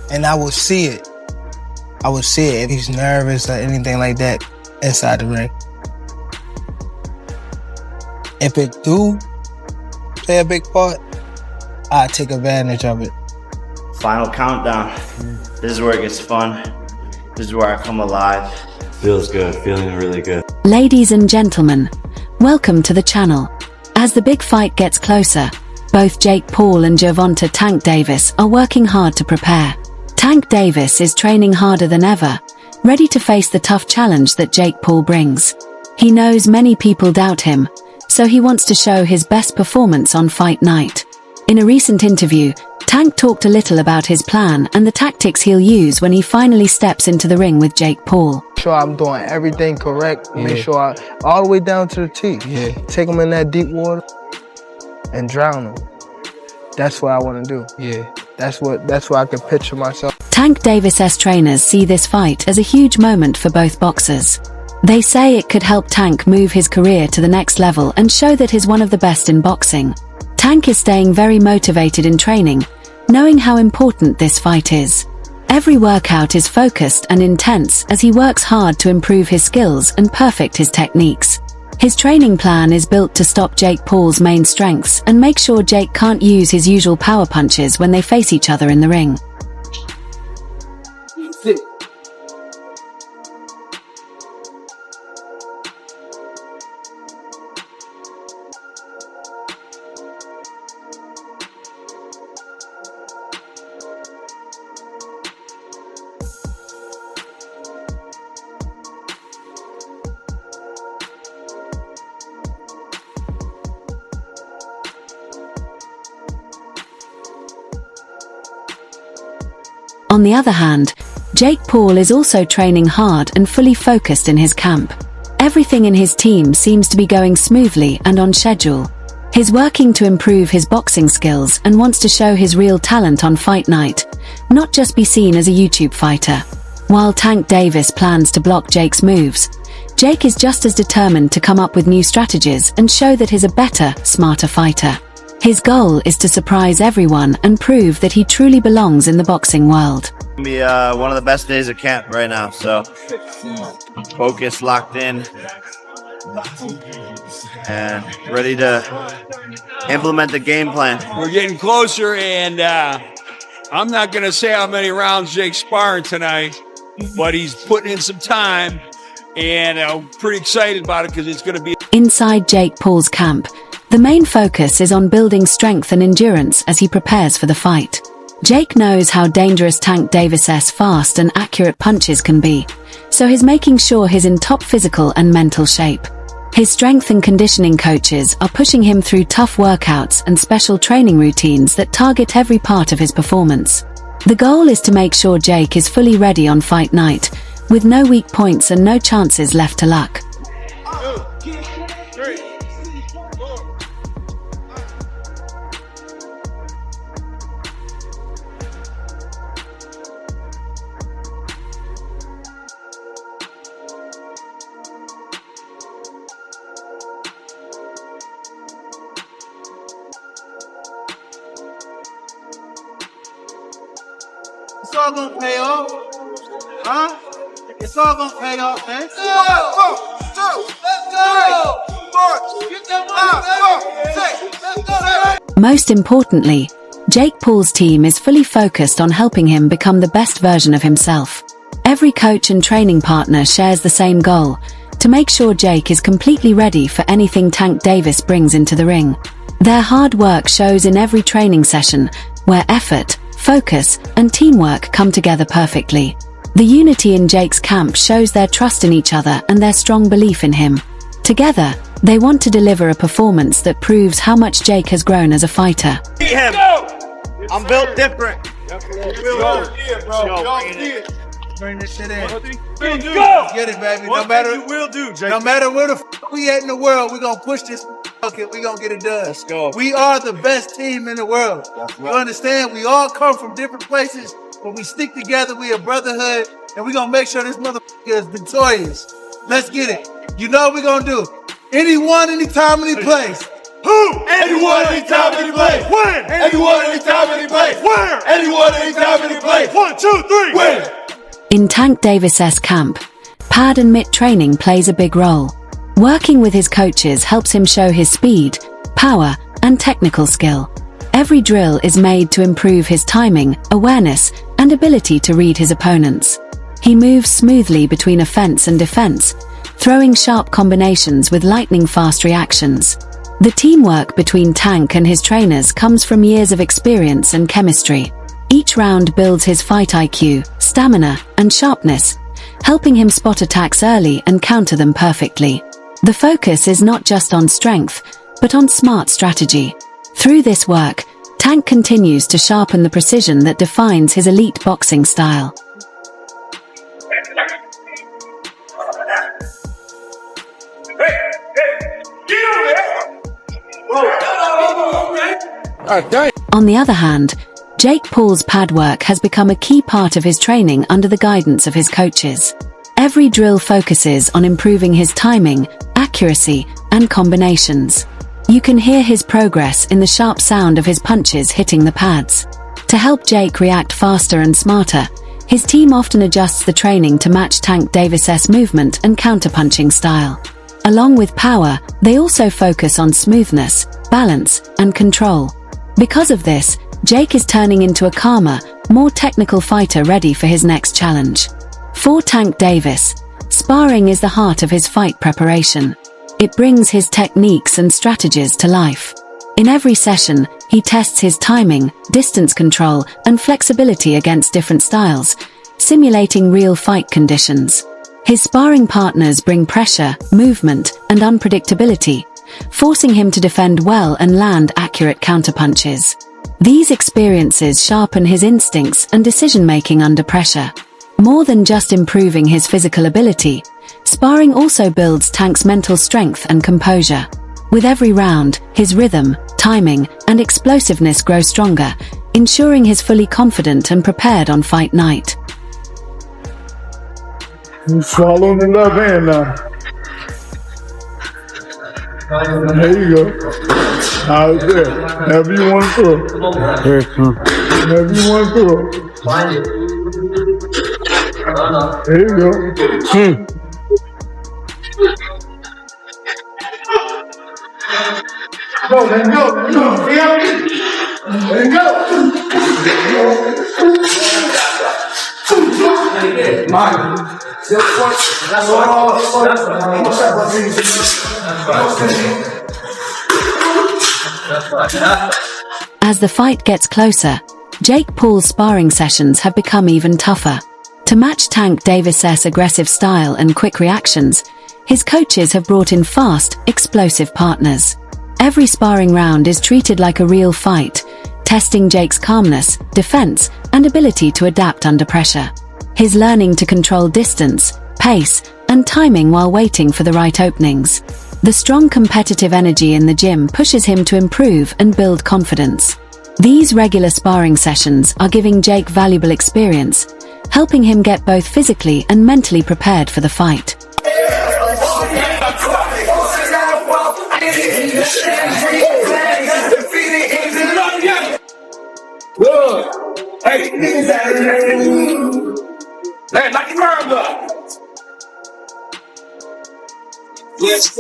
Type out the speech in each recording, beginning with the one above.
And I would see it. I would see it if he's nervous or anything like that inside the ring. If it do play a big part, I take advantage of it. Final countdown. This is where it gets fun. This is where I come alive. Feels good, feeling really good. Ladies and gentlemen, welcome to the channel. As the big fight gets closer, both Jake Paul and Gervonta Tank Davis are working hard to prepare. Tank Davis is training harder than ever, ready to face the tough challenge that Jake Paul brings. He knows many people doubt him, so he wants to show his best performance on fight night. In a recent interview, Tank talked a little about his plan and the tactics he'll use when he finally steps into the ring with Jake Paul. Make sure I'm doing everything correct. Make sure all the way down to the teeth. Take him in that deep water and drown him. That's what I want to do. That's what I can picture myself. Tank Davis's trainers see this fight as a huge moment for both boxers. They say it could help Tank move his career to the next level and show that he's one of the best in boxing. Tank is staying very motivated in training, knowing how important this fight is. Every workout is focused and intense as he works hard to improve his skills and perfect his techniques. His training plan is built to stop Jake Paul's main strengths and make sure Jake can't use his usual power punches when they face each other in the ring. On the other hand, Jake Paul is also training hard and fully focused in his camp. Everything in his team seems to be going smoothly and on schedule. He's working to improve his boxing skills and wants to show his real talent on fight night, not just be seen as a YouTube fighter. While Tank Davis plans to block Jake's moves, Jake is just as determined to come up with new strategies and show that he's a better, smarter fighter. His goal is to surprise everyone and prove that he truly belongs in the boxing world. It'll be one of the best days of camp right now, so focus, locked in, and ready to implement the game plan. We're getting closer, and I'm not going to say how many rounds Jake's sparring tonight, but he's putting in some time, and I'm pretty excited about it because it's going to be... Inside Jake Paul's camp, the main focus is on building strength and endurance as he prepares for the fight. Jake knows how dangerous Tank Davis's fast and accurate punches can be, so he's making sure he's in top physical and mental shape. His strength and conditioning coaches are pushing him through tough workouts and special training routines that target every part of his performance. The goal is to make sure Jake is fully ready on fight night, with no weak points and no chances left to luck. It's all gonna pay off, huh? It's all gonna pay off, man. Let's go! Most importantly, Jake Paul's team is fully focused on helping him become the best version of himself. Every coach and training partner shares the same goal, to make sure Jake is completely ready for anything Tank Davis brings into the ring. Their hard work shows in every training session, where effort, focus, and teamwork come together perfectly. The unity in Jake's camp shows their trust in each other and their strong belief in him. Together, they want to deliver a performance that proves how much Jake has grown as a fighter. Beat him! I'm built different. Bring this shit in. Let's go! Get it, baby. What you will do, Jake? No matter where the we at in the world, we gonna push this. We gonna get it done. Let's go. We are the best team in the world. You understand? We all come from different places, but we stick together. We a brotherhood, and we gonna make sure this motherfucker is victorious. Let's get it. You know what we gonna do. Anyone, anytime, any place. Who? Anyone, anytime, any place. When? Anyone, anytime, any place. Where? Anyone, anytime, any place. 1, 2, 3. When? In Tank Davis's camp, pad and mitt training plays a big role. Working with his coaches helps him show his speed, power, and technical skill. Every drill is made to improve his timing, awareness, and ability to read his opponents. He moves smoothly between offense and defense, throwing sharp combinations with lightning-fast reactions. The teamwork between Tank and his trainers comes from years of experience and chemistry. Each round builds his fight IQ, stamina, and sharpness, helping him spot attacks early and counter them perfectly. The focus is not just on strength, but on smart strategy. Through this work, Tank continues to sharpen the precision that defines his elite boxing style. On the other hand, Jake Paul's pad work has become a key part of his training under the guidance of his coaches. Every drill focuses on improving his timing, accuracy, and combinations. You can hear his progress in the sharp sound of his punches hitting the pads. To help Jake react faster and smarter, his team often adjusts the training to match Tank Davis's movement and counterpunching style. Along with power, they also focus on smoothness, balance, and control. Because of this, Jake is turning into a calmer, more technical fighter ready for his next challenge. For Tank Davis, sparring is the heart of his fight preparation. It brings his techniques and strategies to life. In every session, he tests his timing, distance control, and flexibility against different styles, simulating real fight conditions. His sparring partners bring pressure, movement, and unpredictability, forcing him to defend well and land accurate counterpunches. These experiences sharpen his instincts and decision-making under pressure. More than just improving his physical ability, sparring also builds Tank's mental strength and composure. With every round, his rhythm, timing, and explosiveness grow stronger, ensuring he's fully confident and prepared on fight night. You swallow in the left hand now. There you go. How's that? However you want to throw. However you want to throw. There you go. Go, let's go. Let's go. As the fight gets closer, Jake Paul's sparring sessions have become even tougher. To match Tank Davis's aggressive style and quick reactions, his coaches have brought in fast, explosive partners. Every sparring round is treated like a real fight, testing Jake's calmness, defense, and ability to adapt under pressure. His learning to control distance, pace, and timing while waiting for the right openings. The strong competitive energy in the gym pushes him to improve and build confidence. These regular sparring sessions are giving Jake valuable experience, helping him get both physically and mentally prepared for the fight. Hey, like a murder. Yes,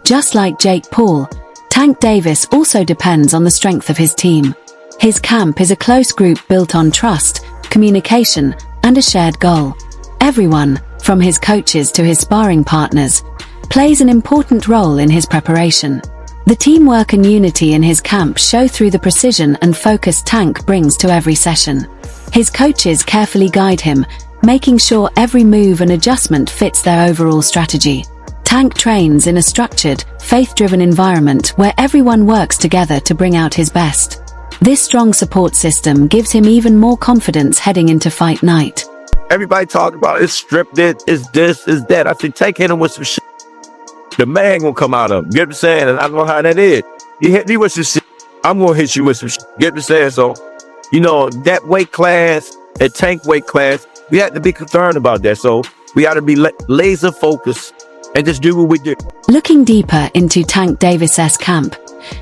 Just like Jake Paul, Tank Davis also depends on the strength of his team. His camp is a close group built on trust, communication, and a shared goal. Everyone, from his coaches to his sparring partners, plays an important role in his preparation. The teamwork and unity in his camp show through the precision and focus Tank brings to every session. His coaches carefully guide him, making sure every move and adjustment fits their overall strategy. Tank trains in a structured, faith-driven environment where everyone works together to bring out his best. This strong support system gives him even more confidence heading into fight night. Everybody talk about it's stripped, it's this, it's that. I think Tank hit him with some shit. The man gonna come out of him. Get what I'm saying? And I know how that is. He hit me with some shit. I'm gonna hit you with some shit. Get what I'm saying? So, you know, that weight class at Tank weight class, we had to be concerned about that. So we got to be laser focused and just do what we do. Looking deeper into Tank Davis's camp,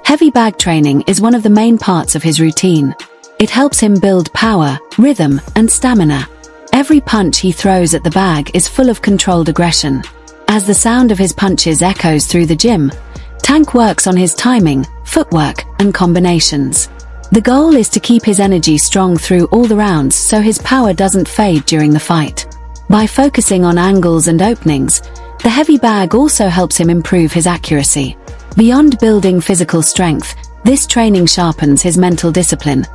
heavy bag training is one of the main parts of his routine. It helps him build power, rhythm, and stamina. Every punch he throws at the bag is full of controlled aggression. As the sound of his punches echoes through the gym, Tank works on his timing, footwork, and combinations. The goal is to keep his energy strong through all the rounds so his power doesn't fade during the fight. By focusing on angles and openings, the heavy bag also helps him improve his accuracy. Beyond building physical strength, this training sharpens his mental discipline,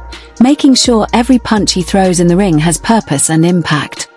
making sure every punch he throws in the ring has purpose and impact.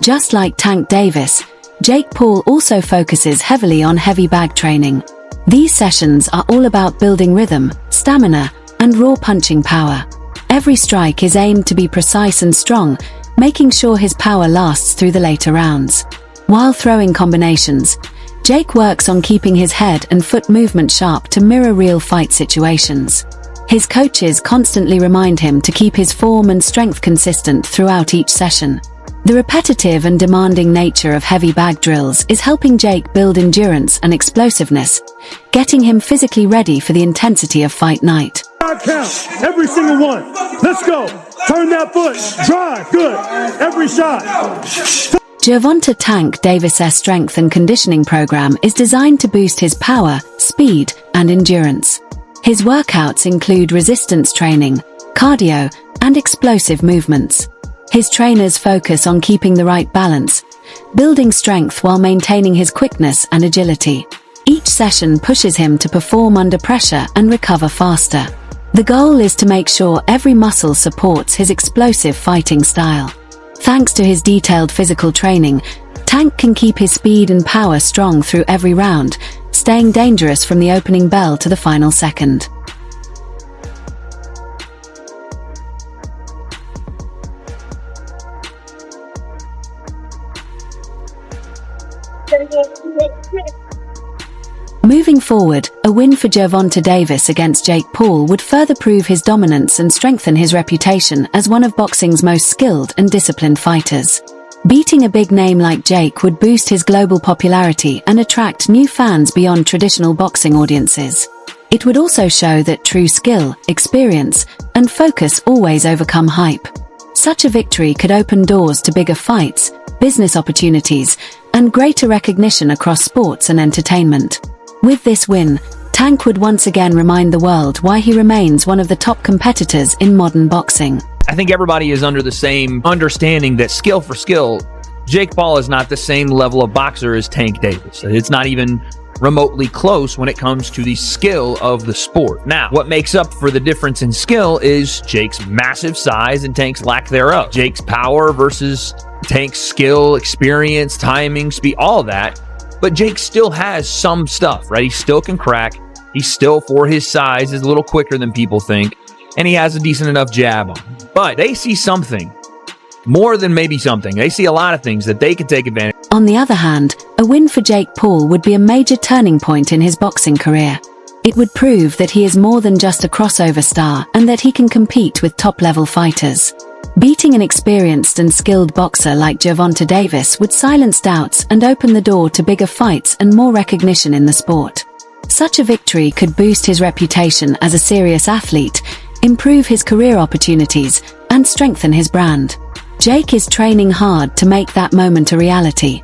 Just like Tank Davis, Jake Paul also focuses heavily on heavy bag training. These sessions are all about building rhythm, stamina, and raw punching power. Every strike is aimed to be precise and strong, making sure his power lasts through the later rounds. While throwing combinations, Jake works on keeping his head and foot movement sharp to mirror real fight situations. His coaches constantly remind him to keep his form and strength consistent throughout each session. The repetitive and demanding nature of heavy bag drills is helping Jake build endurance and explosiveness, getting him physically ready for the intensity of fight night. Count, every single one. Let's go. Turn that foot. Drive. Good. Every shot. Gervonta Tank Davis's strength and conditioning program is designed to boost his power, speed, and endurance. His workouts include resistance training, cardio, and explosive movements. His trainers focus on keeping the right balance, building strength while maintaining his quickness and agility. Each session pushes him to perform under pressure and recover faster. The goal is to make sure every muscle supports his explosive fighting style. Thanks to his detailed physical training, Tank can keep his speed and power strong through every round, staying dangerous from the opening bell to the final second. Moving forward, a win for Gervonta Davis against Jake Paul would further prove his dominance and strengthen his reputation as one of boxing's most skilled and disciplined fighters. Beating a big name like Jake would boost his global popularity and attract new fans beyond traditional boxing audiences. It would also show that true skill, experience, and focus always overcome hype. Such a victory could open doors to bigger fights, business opportunities, and greater recognition across sports and entertainment. With this win, Tank would once again remind the world why he remains one of the top competitors in modern boxing. I think everybody is under the same understanding that skill for skill, Jake Paul is not the same level of boxer as Tank Davis. It's not even remotely close when it comes to the skill of the sport. Now, what makes up for the difference in skill is Jake's massive size and Tank's lack thereof. Jake's power versus Tank's skill, experience, timing, speed, all that. But Jake still has some stuff, right? He still can crack. He still, for his size, is a little quicker than people think. And he has a decent enough jab on him. But they see something, more than maybe something. They see a lot of things that they can take advantage of. On the other hand, a win for Jake Paul would be a major turning point in his boxing career. It would prove that he is more than just a crossover star and that he can compete with top-level fighters. Beating an experienced and skilled boxer like Gervonta Davis would silence doubts and open the door to bigger fights and more recognition in the sport. Such a victory could boost his reputation as a serious athlete, improve his career opportunities, and strengthen his brand. Jake is training hard to make that moment a reality.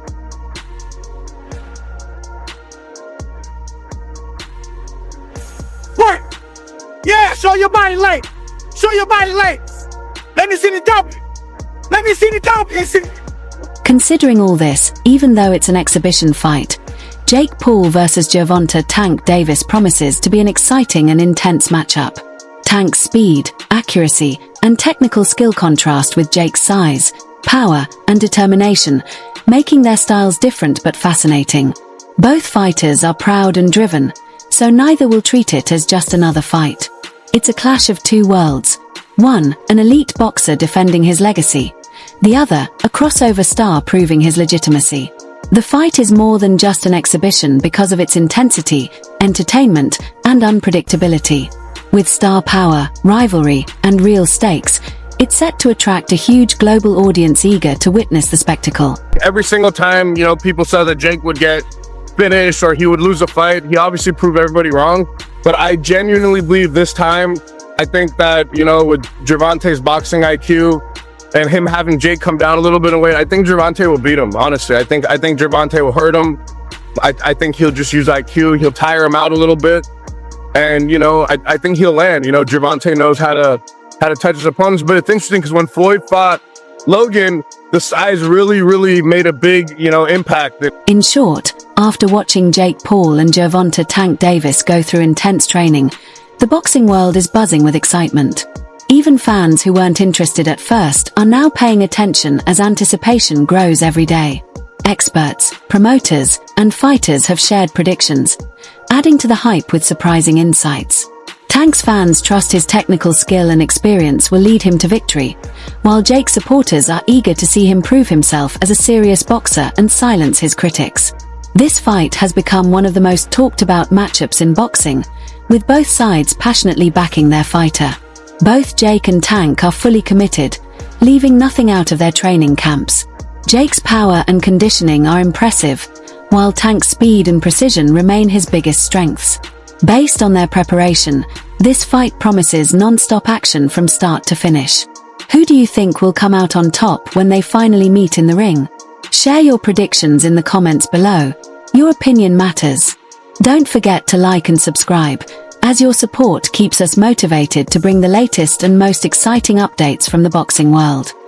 Work! Yeah, show your body late! Show your body late! Let me see the dope! Let me see the dope! Considering all this, even though it's an exhibition fight, Jake Paul vs Gervonta Tank Davis promises to be an exciting and intense matchup. Tank's speed, accuracy, and technical skill contrast with Jake's size, power, and determination, making their styles different but fascinating. Both fighters are proud and driven, so neither will treat it as just another fight. It's a clash of two worlds. One, an elite boxer defending his legacy. The other, a crossover star proving his legitimacy. The fight is more than just an exhibition because of its intensity, entertainment, and unpredictability. With star power, rivalry, and real stakes, it's set to attract a huge global audience eager to witness the spectacle. Every single time, people said that Jake would get finished or he would lose a fight, he obviously proved everybody wrong. But I genuinely believe this time, I think that, with Gervonta's boxing IQ and him having Jake come down a little bit in weight, I think Gervonta will beat him, honestly. I think Gervonta will hurt him. I think he'll just use IQ. He'll tire him out a little bit. And, I think he'll land. Gervonta knows how to touch his opponents. But it's interesting because when Floyd fought Logan, the size really made a big, impact. In short, after watching Jake Paul and Gervonta tank Davis go through intense training, the boxing world is buzzing with excitement. Even fans who weren't interested at first are now paying attention as anticipation grows every day. Experts, promoters, and fighters have shared predictions, adding to the hype with surprising insights. Tank's fans trust his technical skill and experience will lead him to victory, while Jake's supporters are eager to see him prove himself as a serious boxer and silence his critics. This fight has become one of the most talked about matchups in boxing, with both sides passionately backing their fighter. Both Jake and Tank are fully committed, leaving nothing out of their training camps. Jake's power and conditioning are impressive, while Tank's speed and precision remain his biggest strengths. Based on their preparation, this fight promises non-stop action from start to finish. Who do you think will come out on top when they finally meet in the ring? Share your predictions in the comments below. Your opinion matters. Don't forget to like and subscribe, as your support keeps us motivated to bring the latest and most exciting updates from the boxing world.